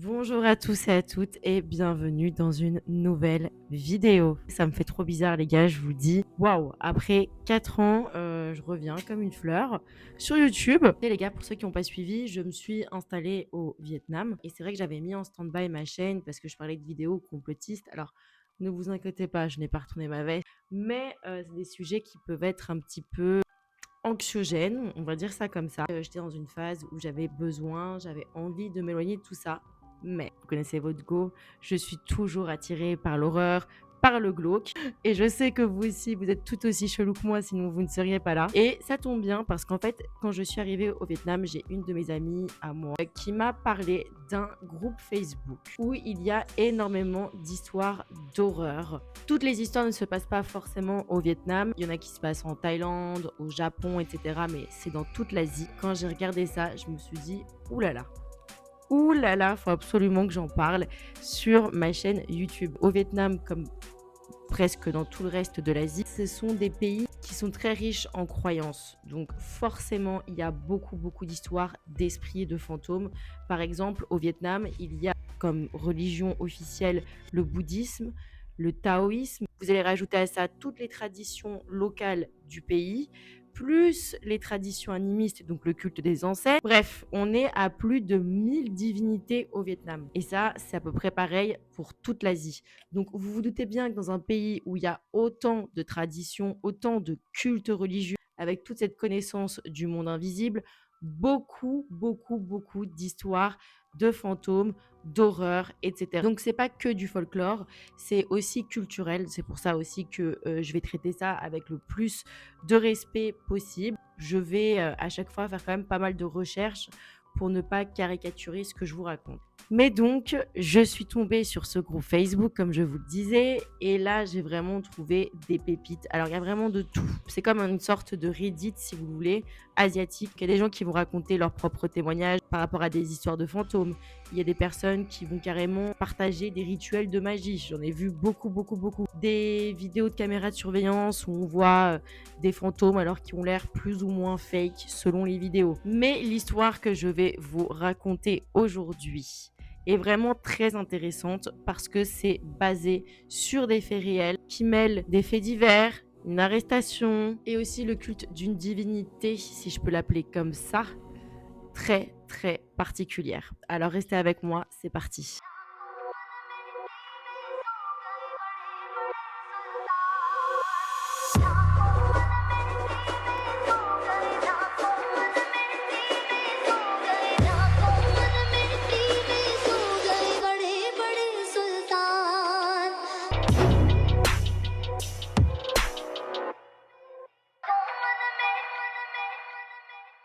Bonjour à tous et à toutes et bienvenue dans une nouvelle vidéo. Ça me fait trop bizarre les gars, je vous dis. Waouh, après 4 ans, je reviens comme une fleur sur YouTube. Et les gars, pour ceux qui n'ont pas suivi, je me suis installée au Vietnam. Et c'est vrai que j'avais mis en stand-by ma chaîne parce que je parlais de vidéos complotistes. Alors, ne vous inquiétez pas, je n'ai pas retourné ma veste. Mais c'est des sujets qui peuvent être un petit peu anxiogènes, on va dire ça comme ça. J'étais dans une phase où j'avais envie de m'éloigner de tout ça. Mais vous connaissez votre go, je suis toujours attirée par l'horreur, par le glauque. Et je sais que vous aussi, vous êtes tout aussi chelou que moi, sinon vous ne seriez pas là. Et ça tombe bien parce qu'en fait, quand je suis arrivée au Vietnam, j'ai une de mes amies à moi qui m'a parlé d'un groupe Facebook où il y a énormément d'histoires d'horreur. Toutes les histoires ne se passent pas forcément au Vietnam. Il y en a qui se passent en Thaïlande, au Japon, etc. Mais c'est dans toute l'Asie. Quand j'ai regardé ça, je me suis dit, oulala. Ouh là là, faut absolument que j'en parle sur ma chaîne YouTube. Au Vietnam, comme presque dans tout le reste de l'Asie, ce sont des pays qui sont très riches en croyances. Donc forcément, il y a beaucoup d'histoires d'esprits et de fantômes. Par exemple, au Vietnam, il y a comme religion officielle le bouddhisme, le taoïsme. Vous allez rajouter à ça toutes les traditions locales du pays, plus les traditions animistes, donc le culte des ancêtres. Bref, on est à plus de 1000 divinités au Vietnam. Et ça, c'est à peu près pareil pour toute l'Asie. Donc vous vous doutez bien que dans un pays où il y a autant de traditions, autant de cultes religieux, avec toute cette connaissance du monde invisible, beaucoup d'histoires de fantômes, d'horreur, etc. Donc c'est pas que du folklore, c'est aussi culturel. C'est pour ça aussi que je vais traiter ça avec le plus de respect possible. Je vais à chaque fois faire quand même pas mal de recherches pour ne pas caricaturer ce que je vous raconte. Mais donc, je suis tombée sur ce groupe Facebook, comme je vous le disais, et là, j'ai vraiment trouvé des pépites. Alors, il y a vraiment de tout. C'est comme une sorte de Reddit, si vous voulez, asiatique. Il y a des gens qui vont raconter leurs propres témoignages par rapport à des histoires de fantômes. Il y a des personnes qui vont carrément partager des rituels de magie. J'en ai vu beaucoup. Des vidéos de caméras de surveillance où on voit des fantômes alors qui ont l'air plus ou moins fake selon les vidéos. Mais l'histoire que je vais vous raconter aujourd'hui est vraiment très intéressante parce que c'est basé sur des faits réels qui mêlent des faits divers, une arrestation et aussi le culte d'une divinité, si je peux l'appeler comme ça, très particulière. Alors restez avec moi, c'est parti.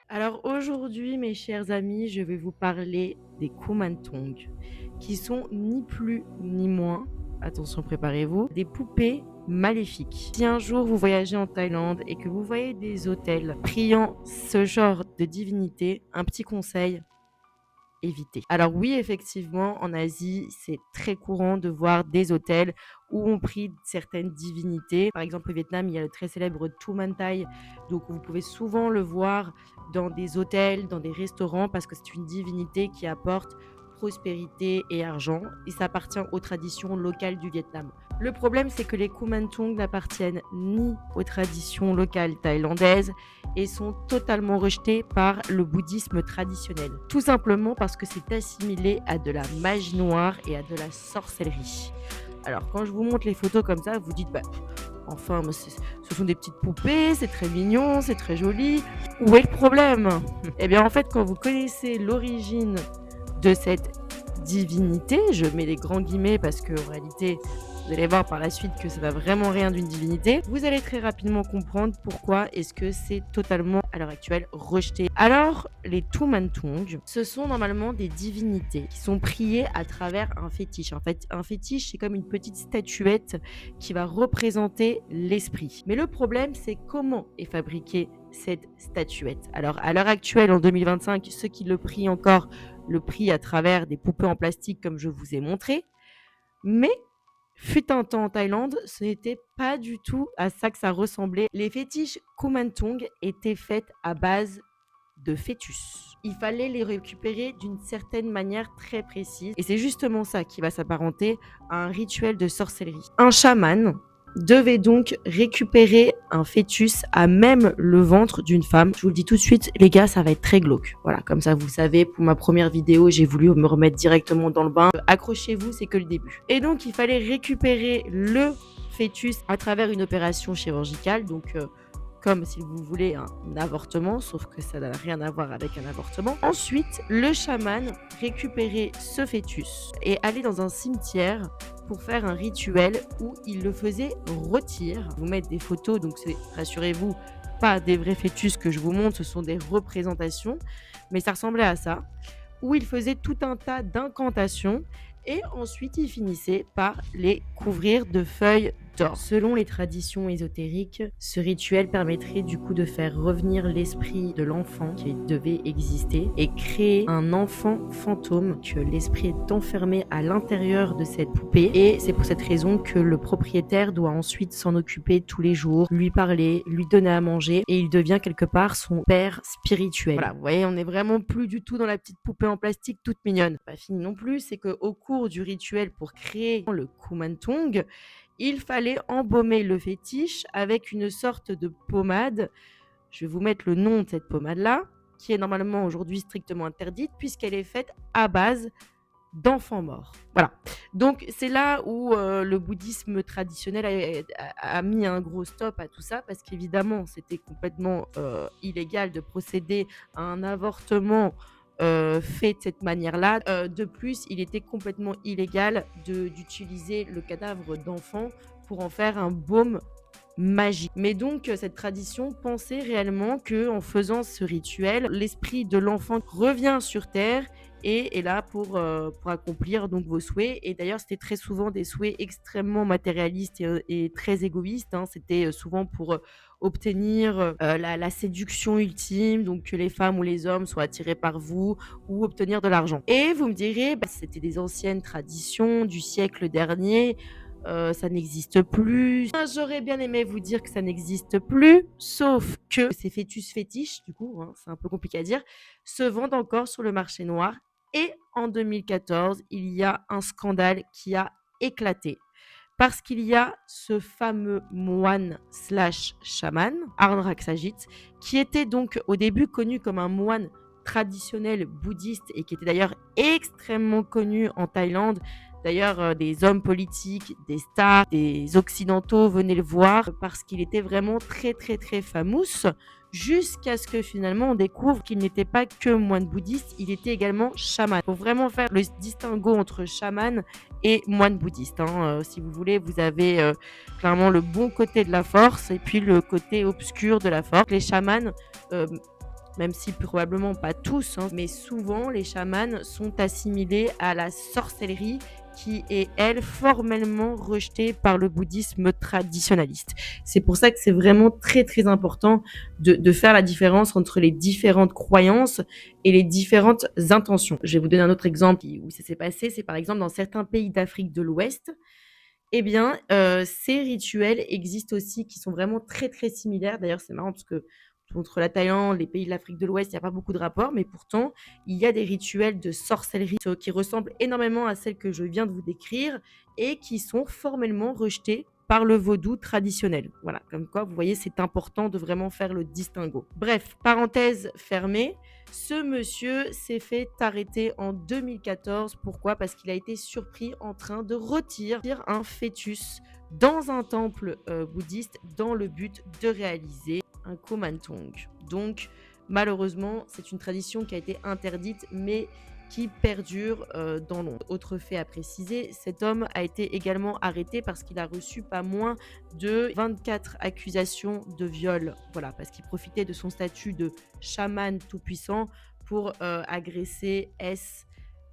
Alors aujourd'hui, mes chers amis, je vais vous parler des Kumantong, qui sont ni plus ni moins, attention préparez-vous, des poupées maléfiques. Si un jour vous voyagez en Thaïlande et que vous voyez des hôtels priant ce genre de divinité, un petit conseil, éviter. Alors oui, effectivement, en Asie, c'est très courant de voir des hôtels où on prie certaines divinités. Par exemple, au Vietnam, il y a le très célèbre Tu Man Thai. Donc vous pouvez souvent le voir dans des hôtels, dans des restaurants, parce que c'est une divinité qui apporte prospérité et argent. Et ça appartient aux traditions locales du Vietnam. Le problème, c'est que les Kumantong n'appartiennent ni aux traditions locales thaïlandaises et sont totalement rejetés par le bouddhisme traditionnel. Tout simplement parce que c'est assimilé à de la magie noire et à de la sorcellerie. Alors quand je vous montre les photos comme ça, vous dites enfin, ce sont des petites poupées, c'est très mignon, c'est très joli. Où est le problème? Eh bien en fait, quand vous connaissez l'origine de cette divinité, je mets les grands guillemets parce qu'en réalité, vous allez voir par la suite que ça n'a vraiment rien d'une divinité, vous allez très rapidement comprendre pourquoi est-ce que c'est totalement, à l'heure actuelle, rejeté. Alors, les Tumantong, ce sont normalement des divinités qui sont priées à travers un fétiche. En fait, un fétiche, c'est comme une petite statuette qui va représenter l'esprit. Mais le problème, c'est comment est fabriquée cette statuette. Alors, à l'heure actuelle, en 2025, ceux qui le prient encore le prient à travers des poupées en plastique comme je vous ai montré. Mais fut un temps en Thaïlande, ce n'était pas du tout à ça que ça ressemblait. Les fétiches Kumantong étaient faits à base de fœtus. Il fallait les récupérer d'une certaine manière très précise. Et c'est justement ça qui va s'apparenter à un rituel de sorcellerie. Un chaman devait donc récupérer un fœtus à même le ventre d'une femme. Je vous le dis tout de suite, les gars, ça va être très glauque. Voilà, comme ça, vous savez, pour ma première vidéo, j'ai voulu me remettre directement dans le bain. Accrochez-vous, c'est que le début. Et donc, il fallait récupérer le fœtus à travers une opération chirurgicale, donc comme si vous voulez un avortement, sauf que ça n'a rien à voir avec un avortement. Ensuite, le chaman récupérait ce fœtus et allait dans un cimetière pour faire un rituel où il le faisait rôtir. Je vais vous mettre des photos, donc c'est, rassurez-vous, pas des vrais fœtus que je vous montre, ce sont des représentations, mais ça ressemblait à ça, où il faisait tout un tas d'incantations et ensuite il finissait par les couvrir de feuilles d'or. Selon les traditions ésotériques, ce rituel permettrait du coup de faire revenir l'esprit de l'enfant qui devait exister et créer un enfant fantôme, que l'esprit est enfermé à l'intérieur de cette poupée, et c'est pour cette raison que le propriétaire doit ensuite s'en occuper tous les jours, lui parler, lui donner à manger, et il devient quelque part son père spirituel. Voilà, vous voyez, on n'est vraiment plus du tout dans la petite poupée en plastique toute mignonne. Pas fini non plus, c'est qu'au cours du rituel pour créer le Kumantong, il fallait embaumer le fétiche avec une sorte de pommade. Je vais vous mettre le nom de cette pommade-là, qui est normalement aujourd'hui strictement interdite puisqu'elle est faite à base d'enfants morts. Voilà. Donc c'est là où le bouddhisme traditionnel a mis un gros stop à tout ça, parce qu'évidemment c'était complètement illégal de procéder à un avortement fait de cette manière-là. De plus, il était complètement illégal d'utiliser le cadavre d'enfant pour en faire un baume magique. Mais donc, cette tradition pensait réellement que en faisant ce rituel, l'esprit de l'enfant revient sur Terre et est là pour accomplir donc vos souhaits. Et d'ailleurs, c'était très souvent des souhaits extrêmement matérialistes et très égoïstes, hein. C'était souvent pour obtenir la séduction ultime, donc que les femmes ou les hommes soient attirés par vous, ou obtenir de l'argent. Et vous me direz, bah, c'était des anciennes traditions du siècle dernier, ça n'existe plus. J'aurais bien aimé vous dire que ça n'existe plus, sauf que ces fœtus fétiches, du coup, hein, c'est un peu compliqué à dire, se vendent encore sur le marché noir. Et en 2014, il y a un scandale qui a éclaté. Parce qu'il y a ce fameux moine slash chaman, Arnraksajit, qui était donc au début connu comme un moine traditionnel bouddhiste et qui était d'ailleurs extrêmement connu en Thaïlande. D'ailleurs, des hommes politiques, des stars, des occidentaux venaient le voir parce qu'il était vraiment très très très famous, jusqu'à ce que finalement on découvre qu'il n'était pas que moine bouddhiste, il était également chaman. Il faut vraiment faire le distinguo entre chaman et moine bouddhiste, hein. Si vous voulez, vous avez clairement le bon côté de la force et puis le côté obscur de la force. Les chamans, euh, même si probablement pas tous, hein, mais souvent les chamans sont assimilés à la sorcellerie qui est, elle, formellement rejetée par le bouddhisme traditionnaliste. C'est pour ça que c'est vraiment très très important de faire la différence entre les différentes croyances et les différentes intentions. Je vais vous donner un autre exemple où ça s'est passé, c'est par exemple dans certains pays d'Afrique de l'Ouest. Eh bien, ces rituels existent aussi, qui sont vraiment très très similaires. D'ailleurs, c'est marrant parce que entre la Thaïlande, les pays de l'Afrique de l'Ouest, il n'y a pas beaucoup de rapports, mais pourtant, il y a des rituels de sorcellerie qui ressemblent énormément à celles que je viens de vous décrire et qui sont formellement rejetés par le vaudou traditionnel. Voilà, comme quoi, vous voyez, c'est important de vraiment faire le distinguo. Bref, parenthèse fermée, ce monsieur s'est fait arrêter en 2014. Pourquoi ? Parce qu'il a été surpris en train de retirer un fœtus dans un temple bouddhiste dans le but de réaliser un Kumantong. Donc, malheureusement, c'est une tradition qui a été interdite, mais qui perdure dans l'ombre. Autre fait à préciser, cet homme a été également arrêté parce qu'il a reçu pas moins de 24 accusations de viol. Voilà, parce qu'il profitait de son statut de chaman tout-puissant pour agresser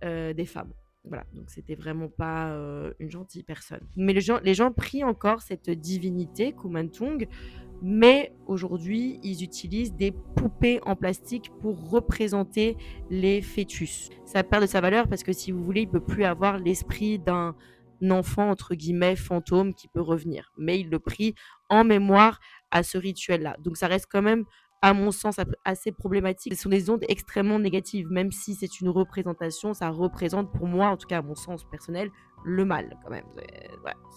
des femmes. Voilà, donc c'était vraiment pas une gentille personne. Mais les gens prient encore cette divinité, Kumantong, mais aujourd'hui, ils utilisent des poupées en plastique pour représenter les fœtus. Ça perd de sa valeur parce que si vous voulez, il peut plus avoir l'esprit d'un enfant, entre guillemets, fantôme qui peut revenir. Mais il le prie en mémoire à ce rituel-là. Donc ça reste quand même à mon sens, assez problématiques. Ce sont des ondes extrêmement négatives, même si c'est une représentation, ça représente pour moi, en tout cas à mon sens personnel, le mal quand même.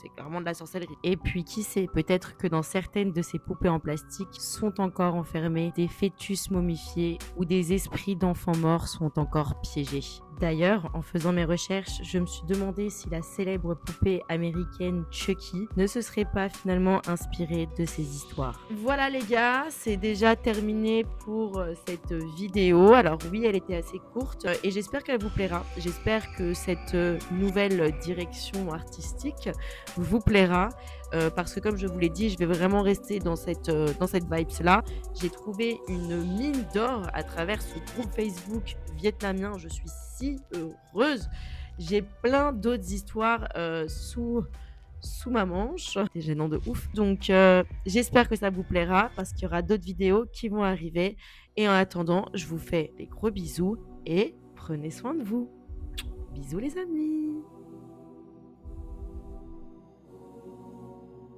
C'est clairement de la sorcellerie. Et puis qui sait, peut-être que dans certaines de ces poupées en plastique sont encore enfermés des fœtus momifiés ou des esprits d'enfants morts sont encore piégés. D'ailleurs, en faisant mes recherches, je me suis demandé si la célèbre poupée américaine Chucky ne se serait pas finalement inspirée de ces histoires. Voilà les gars, c'est déjà terminé pour cette vidéo. Alors oui, elle était assez courte et j'espère qu'elle vous plaira. J'espère que cette nouvelle direction artistique vous plaira parce que comme je vous l'ai dit, je vais vraiment rester dans cette vibes-là. J'ai trouvé une mine d'or à travers ce groupe Facebook vietnamien. Je suis si heureuse. J'ai plein d'autres histoires sous ma manche. C'est gênant de ouf. Donc, j'espère que ça vous plaira parce qu'il y aura d'autres vidéos qui vont arriver. Et en attendant, je vous fais des gros bisous et prenez soin de vous. Bisous les amis.